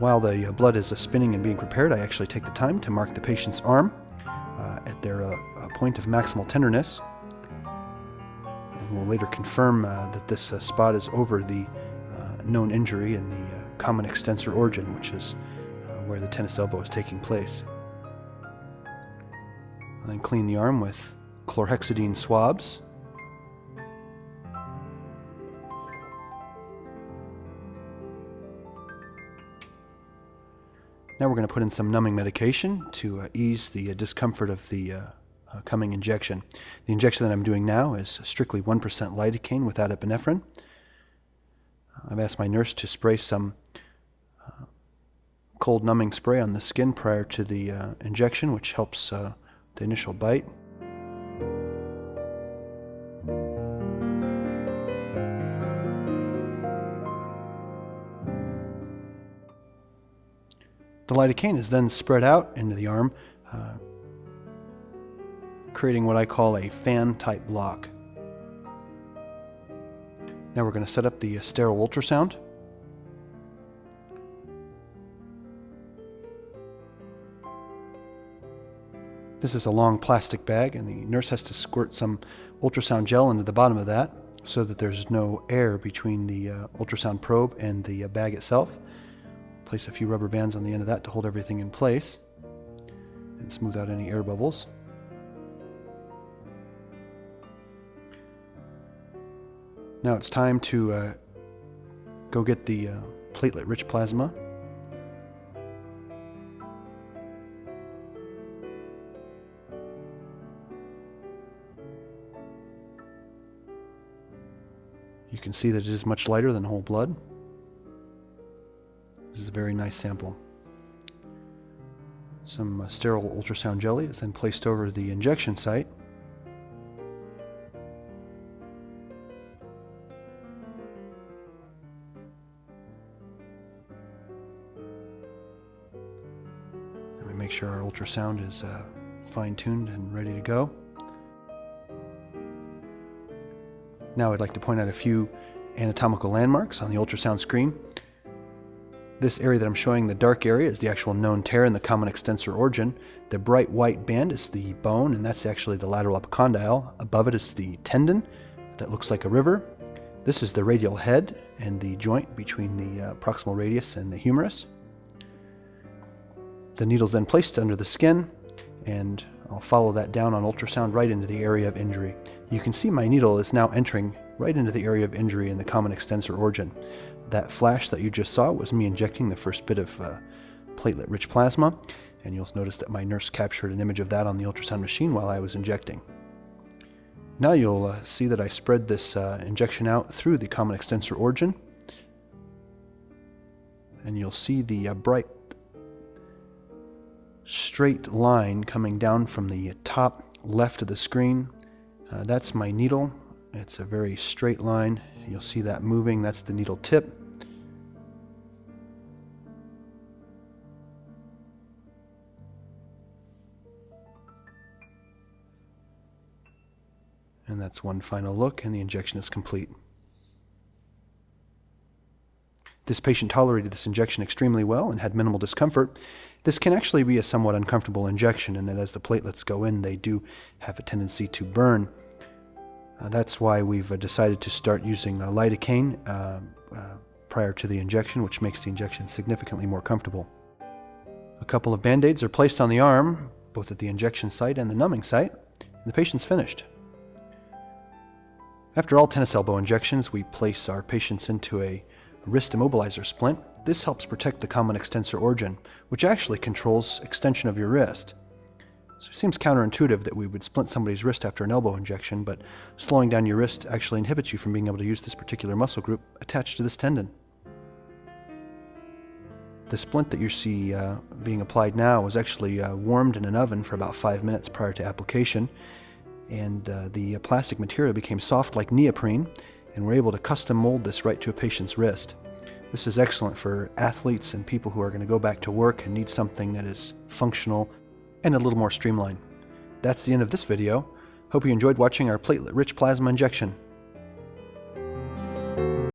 While the blood is spinning and being prepared, I actually take the time to mark the patient's arm at their point of maximal tenderness. And we'll later confirm that this spot is over the known injury in the common extensor origin, which is where the tennis elbow is taking place. I'll then clean the arm with chlorhexidine swabs. Now we're going to put in some numbing medication to ease the discomfort of the coming injection. The injection that I'm doing now is strictly 1% lidocaine without epinephrine. I've asked my nurse to spray some cold numbing spray on the skin prior to the injection, which helps the initial bite. The lidocaine is then spread out into the arm, creating what I call a fan-type block. Now we're going to set up the sterile ultrasound. This is a long plastic bag, and the nurse has to squirt some ultrasound gel into the bottom of that so that there's no air between the ultrasound probe and the bag itself. Place a few rubber bands on the end of that to hold everything in place and smooth out any air bubbles. Now it's time to go get the platelet-rich plasma. You can see that it is much lighter than whole blood. This is a very nice sample. Some sterile ultrasound jelly is then placed over the injection site. And we make sure our ultrasound is fine-tuned and ready to go. Now I'd like to point out a few anatomical landmarks on the ultrasound screen. This area that I'm showing, the dark area, is the actual known tear in the common extensor origin. The bright white band is the bone, and that's actually the lateral epicondyle. Above it is the tendon that looks like a river. This is the radial head and the joint between the proximal radius and the humerus. The needle's then placed under the skin, and I'll follow that down on ultrasound right into the area of injury. You can see my needle is now entering right into the area of injury in the common extensor origin. That flash that you just saw was me injecting the first bit of platelet-rich plasma, and you'll notice that my nurse captured an image of that on the ultrasound machine while I was injecting. Now you'll see that I spread this injection out through the common extensor origin, and you'll see the bright straight line coming down from the top left of the screen. That's my needle. It's a very straight line. You'll see that moving. That's the needle tip. And that's one final look, and the injection is complete. This patient tolerated this injection extremely well and had minimal discomfort. This can actually be a somewhat uncomfortable injection, and as the platelets go in, they do have a tendency to burn. That's why we've decided to start using lidocaine prior to the injection, which makes the injection significantly more comfortable. A couple of band-aids are placed on the arm, both at the injection site and the numbing site, and the patient's finished. After all tennis elbow injections, we place our patients into a wrist immobilizer splint. This helps protect the common extensor origin, which actually controls extension of your wrist. So it seems counterintuitive that we would splint somebody's wrist after an elbow injection, but slowing down your wrist actually inhibits you from being able to use this particular muscle group attached to this tendon. The splint that you see being applied now was actually warmed in an oven for about 5 minutes prior to application, and the plastic material became soft like neoprene, and we're able to custom mold this right to a patient's wrist. This is excellent for athletes and people who are going to go back to work and need something that is functional and a little more streamlined. That's the end of this video. Hope you enjoyed watching our platelet-rich plasma injection.